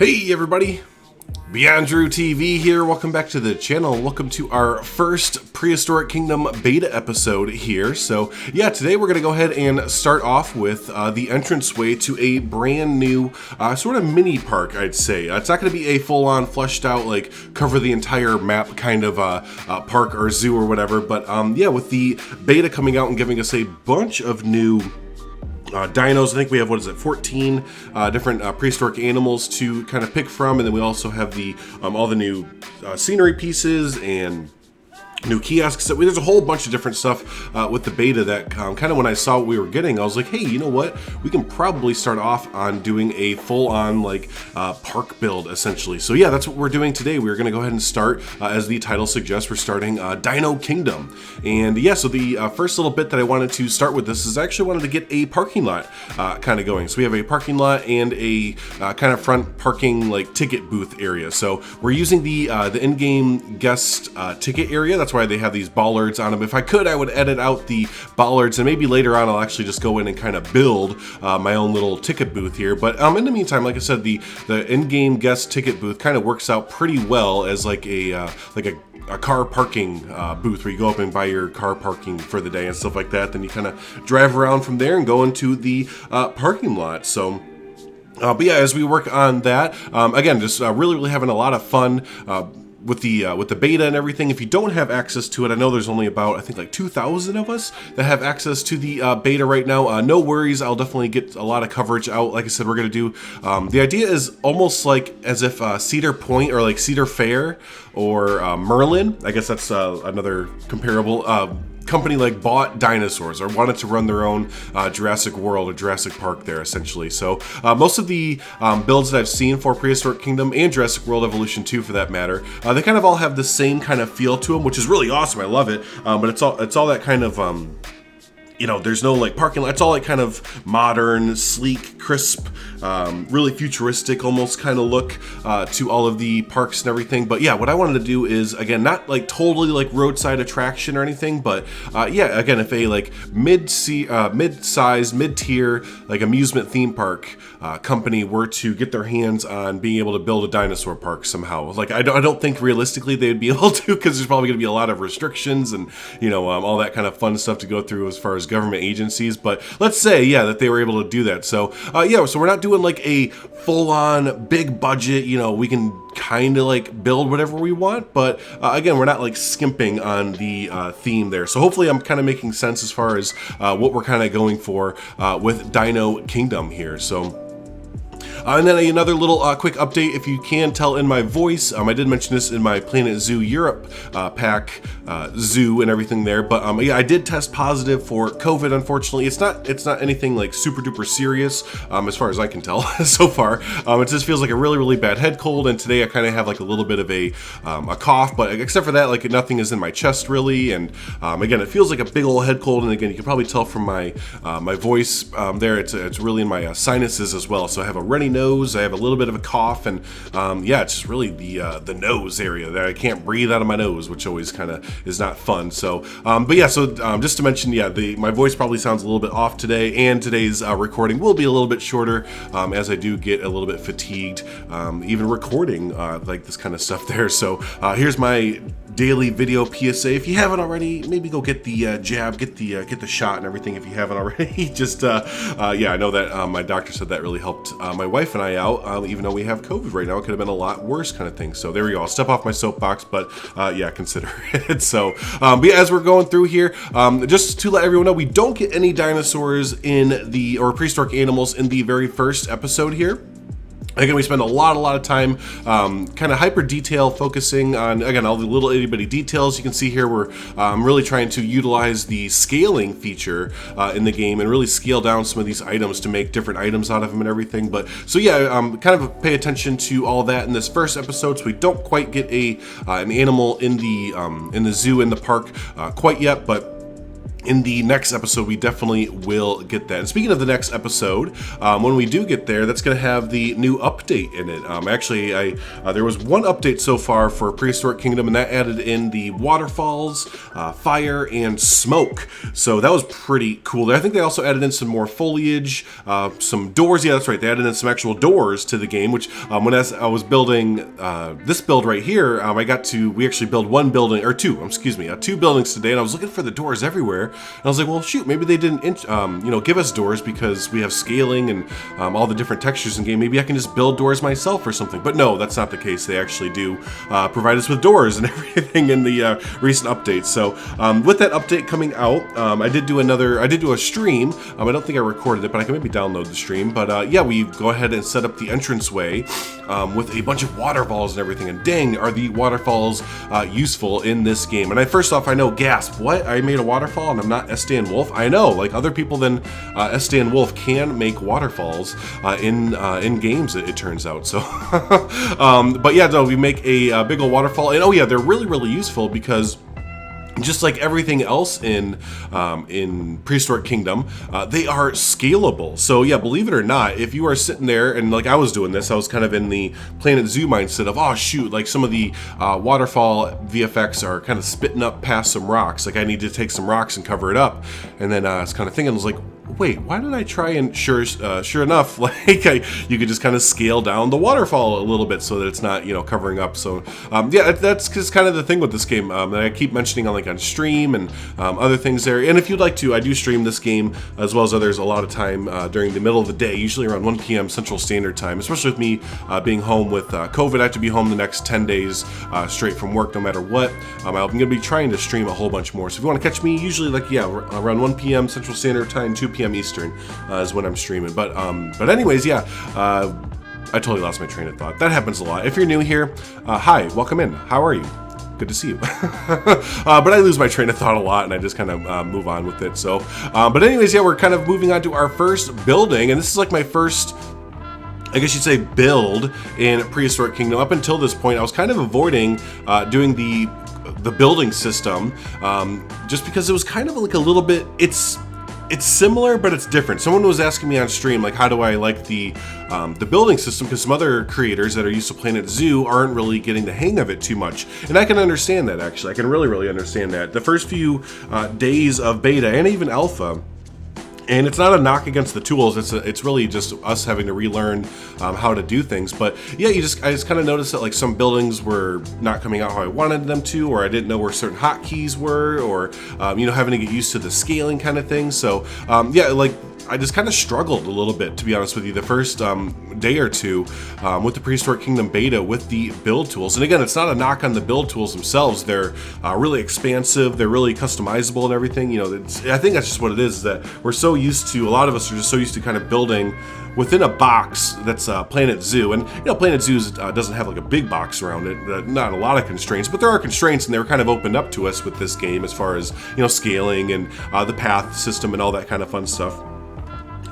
Hey everybody, Beyond Drew TV here. Welcome back to the channel. Welcome to our first Prehistoric Kingdom beta episode here. So yeah, today we're going to go ahead and start off with the entranceway to a brand new sort of mini park, I'd say. It's not going to be a full-on fleshed out, like cover the entire map kind of park or zoo or whatever. But yeah, with the beta coming out and giving us a bunch of new dinos. I think we have, 14 different prehistoric animals to kind of pick from, and then we also have the all the new scenery pieces and new kiosks. So there's a whole bunch of different stuff with the beta that kind of when I saw what we were getting, I was like, hey, you know what? We can probably start off on doing a full-on like park build essentially. So yeah, that's what we're doing today. We're going to go ahead and start, as the title suggests, we're starting Dino Kingdom. And yeah, so the first little bit that I wanted to start with this is I actually wanted to get a parking lot kind of going. So we have a parking lot and a kind of front parking like ticket booth area. So we're using the in-game guest ticket area. That's why they have these bollards on them. If I could, I would edit out the bollards, and maybe later on I'll actually just go in and kind of build my own little ticket booth here. But in the meantime, like I said, the in-game guest ticket booth kind of works out pretty well as like a car parking booth where you go up and buy your car parking for the day and stuff like that. Then you kind of drive around from there and go into the parking lot. So but yeah, as we work on that, again, just really having a lot of fun with the beta and everything. If you don't have access to it, I know there's only about, I think, like 2,000 of us that have access to the beta right now. No worries, I'll definitely get a lot of coverage out. Like I said, we're gonna do, the idea is almost like as if Cedar Point or like Cedar Fair or Merlin, I guess that's another comparable, company like bought dinosaurs or wanted to run their own Jurassic World or Jurassic Park there essentially. So most of the builds that I've seen for Prehistoric Kingdom and Jurassic World Evolution 2 for that matter, they kind of all have the same kind of feel to them, which is really awesome. I love it. But it's all that kind of you know, there's no like parking lot. It's all like kind of modern, sleek, crisp, really futuristic almost kind of look to all of the parks and everything. But yeah, what I wanted to do is, again, not like totally like roadside attraction or anything, but yeah, again, if a like mid-size, mid-tier like amusement theme park company were to get their hands on being able to build a dinosaur park somehow, like I don't think realistically they would be able to, because there's probably going to be a lot of restrictions and, you know, all that kind of fun stuff to go through as far as government agencies. But let's say, yeah, that they were able to do that. So yeah, so we're not doing like a full-on big budget, you know, we can kind of like build whatever we want, but again, we're not like skimping on the theme there. So hopefully I'm kind of making sense as far as what we're kind of going for with Dino Kingdom here. So and then another little quick update, if you can tell in my voice, I did mention this in my Planet Zoo Europe pack, zoo and everything there, but yeah, I did test positive for COVID. Unfortunately, it's not anything like super duper serious as far as I can tell so far. It just feels like a really bad head cold, and today I kind of have like a little bit of a cough, but except for that, like nothing is in my chest really. And again, it feels like a big old head cold, and again, you can probably tell from my my voice there, it's really in my sinuses as well. So I have a runny nose, I have a little bit of a cough, and yeah, it's just really the nose area that I can't breathe out of my nose, which always kind of is not fun. So but yeah, so just to mention, yeah, my voice probably sounds a little bit off today, and today's recording will be a little bit shorter as I do get a little bit fatigued even recording like this kind of stuff there. So here's my daily video PSA. If you haven't already, maybe go get the jab, get the shot and everything if you haven't already. Just yeah, I know that my doctor said that really helped my wife and I out, even though we have COVID right now. It could have been a lot worse kind of thing. So there we go. I'll step off my soapbox, but yeah, consider it. So but yeah, as we're going through here, just to let everyone know, we don't get any dinosaurs or prehistoric animals in the very first episode here. Again, we spend a lot of time kind of hyper detail focusing on, again, all the little itty bitty details. You can see here we're really trying to utilize the scaling feature in the game and really scale down some of these items to make different items out of them and everything. But so yeah, kind of pay attention to all that in this first episode. So we don't quite get an animal in the zoo in the park quite yet, but in the next episode, we definitely will get that. And speaking of the next episode, when we do get there, that's going to have the new update in it. Actually, there was one update so far for Prehistoric Kingdom, and that added in the waterfalls, fire, and smoke. So that was pretty cool. I think they also added in some more foliage, some doors. Yeah, that's right. They added in some actual doors to the game, which when I was building this build right here, we actually build two buildings today, and I was looking for the doors everywhere. And I was like, well, shoot, maybe they didn't, give us doors because we have scaling and all the different textures in game. Maybe I can just build doors myself or something. But no, that's not the case. They actually do provide us with doors and everything in the recent updates. So with that update coming out, I did do a stream. I don't think I recorded it, but I can maybe download the stream. But yeah, we go ahead and set up the entranceway with a bunch of waterfalls and everything. And dang, are the waterfalls useful in this game. And first off, I know, gasp, what? I made a waterfall and I'm not S-Dan Wolf? I know, like other people than S-Dan Wolf can make waterfalls in games, it turns out. So, but yeah, no, we make a big old waterfall. And oh yeah, they're really, really useful because just like everything else in Prehistoric Kingdom, they are scalable. So yeah, believe it or not, if you are sitting there and like I was doing this, I was kind of in the Planet Zoo mindset of, oh shoot, like some of the waterfall VFX are kind of spitting up past some rocks. Like I need to take some rocks and cover it up. And then I was kind of thinking, I was like, wait, why did I try and sure enough, like you could just kind of scale down the waterfall a little bit so that it's not, covering up. So yeah, that's just kind of the thing with this game that I keep mentioning on stream and other things there. And if you'd like to, I do stream this game as well as others a lot of time during the middle of the day, usually around 1 p.m. Central Standard Time, especially with me being home with COVID. I have to be home the next 10 days straight from work no matter what. I'm going to be trying to stream a whole bunch more. So if you want to catch me, usually around 1 p.m. Central Standard Time, 2 p.m. Eastern is when I'm streaming. But anyways, yeah, I totally lost my train of thought. That happens a lot. If you're new here, hi, welcome in. How are you? Good to see you. But I lose my train of thought a lot, and I just kind of move on with it. So, but anyways, yeah, we're kind of moving on to our first building, and this is like my first, I guess you'd say, build in Prehistoric Kingdom. Up until this point, I was kind of avoiding doing the building system, just because it was kind of like a little bit, it's similar, but it's different. Someone was asking me on stream, like, how do I like the building system? Because some other creators that are used to Planet Zoo aren't really getting the hang of it too much. And I can understand that, actually. I can really, really understand that. The first few days of beta and even alpha, and it's not a knock against the tools, it's really just us having to relearn how to do things. But yeah, I just kind of noticed that like some buildings were not coming out how I wanted them to, or I didn't know where certain hotkeys were, or having to get used to the scaling kind of thing. So yeah, like I just kind of struggled a little bit, to be honest with you, the first day or two with the Prehistoric Kingdom beta with the build tools. And again, it's not a knock on the build tools themselves. They're really expansive. They're really customizable and everything. I think that's just what it is, that we're so used to, a lot of us are just so used to kind of building within a box that's Planet Zoo. And Planet Zoo doesn't have like a big box around it, not a lot of constraints, but there are constraints, and they were kind of opened up to us with this game as far as scaling and the path system and all that kind of fun stuff.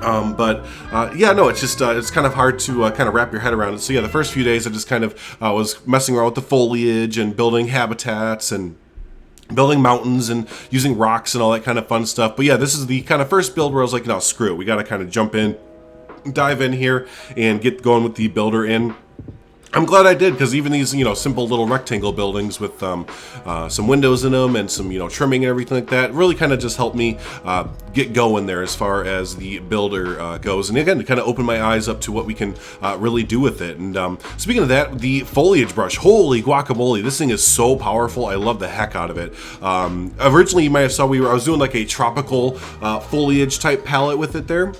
Yeah, no, it's just it's kind of hard to kind of wrap your head around it. So yeah, the first few days I just kind of was messing around with the foliage and building habitats and building mountains and using rocks and all that kind of fun stuff. But yeah, this is the kind of first build where I was like, no, screw it. We got to kind of jump in, dive in here, and get going with the builder in. I'm glad I did, because even these, simple little rectangle buildings with some windows in them and some, trimming and everything like that really kind of just helped me get going there as far as the builder goes. And again, to kind of open my eyes up to what we can really do with it. And speaking of that, the foliage brush, holy guacamole, this thing is so powerful. I love the heck out of it. Originally, you might have saw I was doing like a tropical foliage type palette with it there.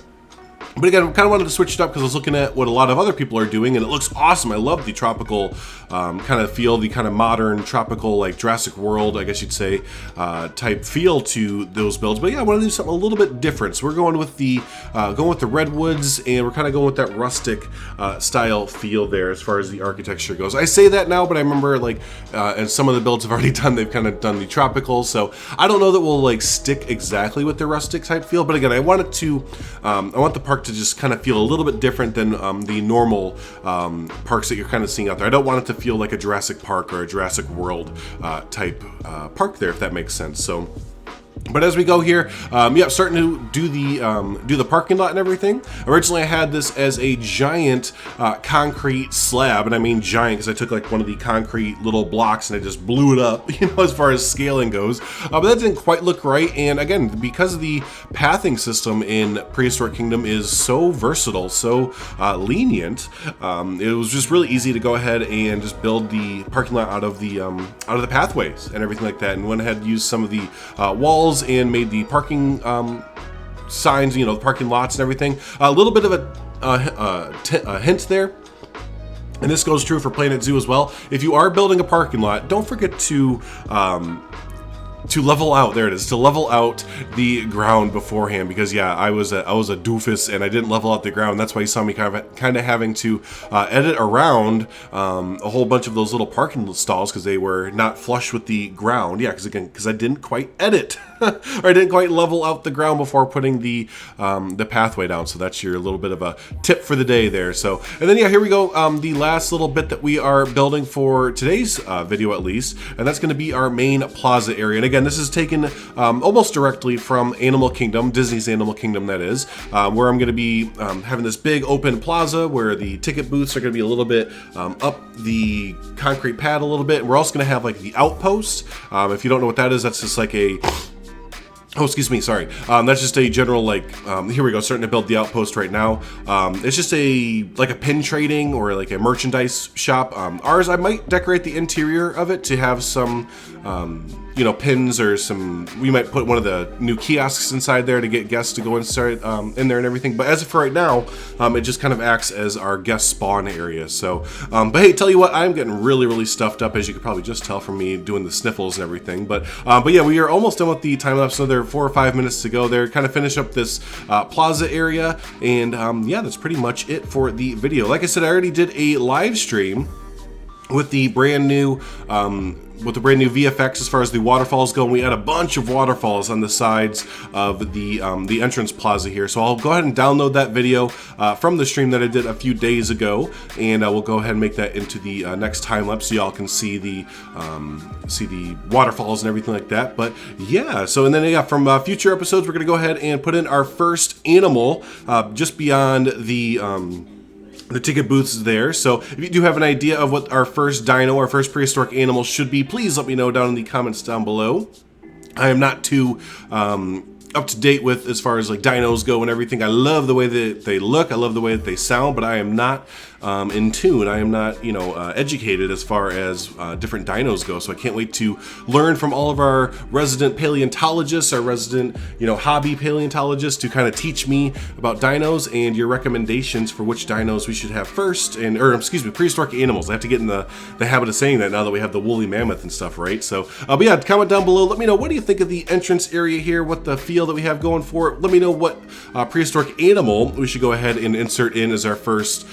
But again, I kind of wanted to switch it up because I was looking at what a lot of other people are doing, and it looks awesome. I love the tropical kind of feel, the kind of modern tropical, like Jurassic World, I guess you'd say, type feel to those builds. But yeah, I want to do something a little bit different. So we're going with the redwoods, and we're kind of going with that rustic style feel there as far as the architecture goes. I say that now, but I remember and some of the builds I've already done, they've kind of done the tropical. So I don't know that we'll like stick exactly with the rustic type feel. But again, I want the park to just kind of feel a little bit different than the normal parks that you're kind of seeing out there. I don't want it to feel like a Jurassic Park or a Jurassic World type park there, if that makes sense. So But as we go here, yeah, starting to do the parking lot and everything. Originally, I had this as a giant concrete slab, and I mean giant because I took like one of the concrete little blocks and I just blew it up, you know, as far as scaling goes. But that didn't quite look right. And again, because the pathing system in Prehistoric Kingdom is so versatile, so lenient, it was just really easy to go ahead and just build the parking lot out of the pathways and everything like that, and went ahead and used some of the walls and made the parking signs, you know, the parking lots and everything. A little bit of a hint there, and this goes true for Planet Zoo as well. If you are building a parking lot, don't forget to level out, there it is, to level out the ground beforehand, because yeah, I was a doofus and I didn't level out the ground. That's why you saw me kind of having to edit around a whole bunch of those little parking stalls because they were not flush with the ground. Yeah, because I didn't quite edit or I didn't quite level out the ground before putting the pathway down. So that's your little bit of a tip for the day there. So, and then yeah, here we go, the last little bit that we are building for today's video at least, and that's going to be our main plaza area. And again, this is taken almost directly from Animal Kingdom, Disney's Animal Kingdom, that is, where I'm going to be having this big open plaza where the ticket booths are going to be a little bit up the concrete pad a little bit. And we're also going to have like the outpost. If you don't know what that is, that's just like a... Oh, excuse me, sorry. That's just a general, like, here we go, starting to build the outpost right now. It's just like a pin trading or like a merchandise shop. Ours, I might decorate the interior of it to have some, you know, pins or some, we might put one of the new kiosks inside there to get guests to go and start in there and everything. But as of for right now, it just kind of acts as our guest spawn area. So, but hey, tell you what, I'm getting really, really stuffed up, as you could probably just tell from me doing the sniffles and everything. But yeah, we are almost done with the time lapse. Another 4 or 5 minutes to go there. Kind of finish up this plaza area, and yeah, that's pretty much it for the video. Like I said, I already did a live stream with the brand new VFX as far as the waterfalls go, and we had a bunch of waterfalls on the sides of the entrance plaza here. So I'll go ahead and download that video from the stream that I did a few days ago, and we'll go ahead and make that into the next time lapse so y'all can see the waterfalls and everything like that. But yeah, so and then yeah, from future episodes, we're gonna go ahead and put in our first animal just beyond the ticket booths there. So if you do have an idea of what our first dino, our first prehistoric animal should be, please let me know down in the comments down below. I am not too up to date with as far as like dinos go and everything. I love the way that they look, I love the way that they sound, but I am not in tune. I am not, you know, educated as far as different dinos go. So I can't wait to learn from all of our resident paleontologists, our resident, you know, hobby paleontologists, to kind of teach me about dinos and your recommendations for which dinos we should have first, or excuse me, prehistoric animals. I have to get in the habit of saying that now that we have the woolly mammoth and stuff, right? So, but yeah, comment down below. Let me know, what do you think of the entrance area here? What the feel that we have going for it? Let me know what prehistoric animal we should go ahead and insert in as our first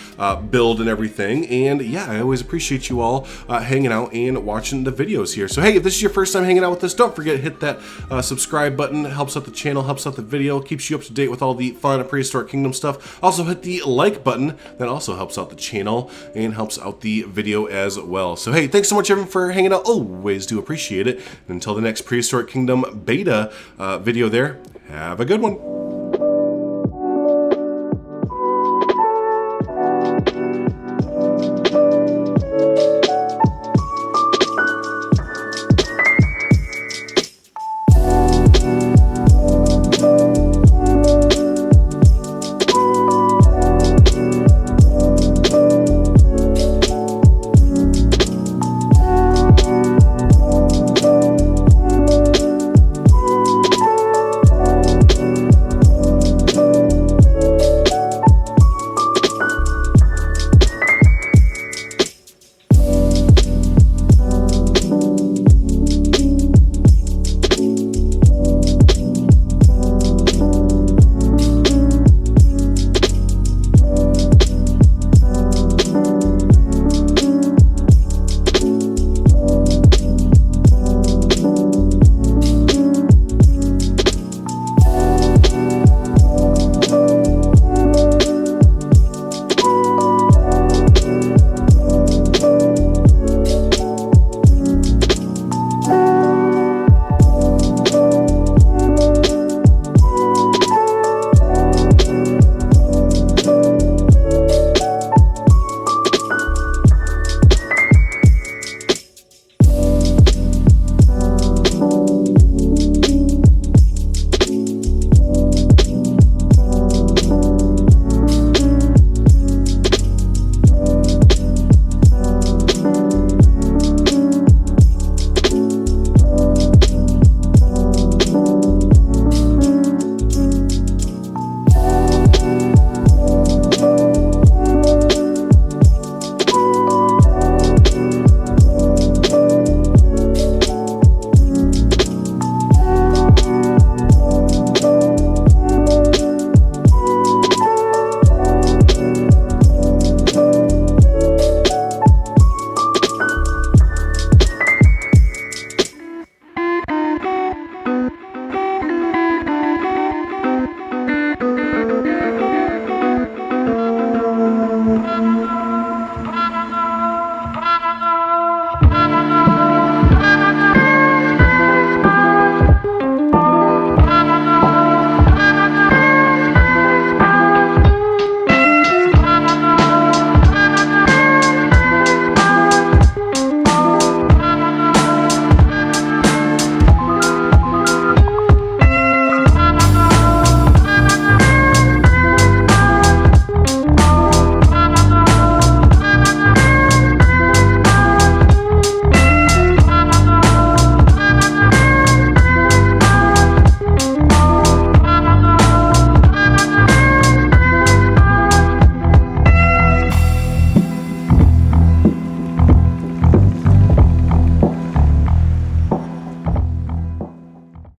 build and everything. And yeah, I always appreciate you all hanging out and watching the videos here. So hey, if this is your first time hanging out with us, don't forget to hit that subscribe button. It helps out the channel, helps out the video, keeps you up to date with all the fun Prehistoric Kingdom stuff. Also hit the like button. That also helps out the channel and helps out the video as well. So hey, thanks so much everyone for hanging out. Always do appreciate it. And until the next Prehistoric Kingdom beta video there, have a good one.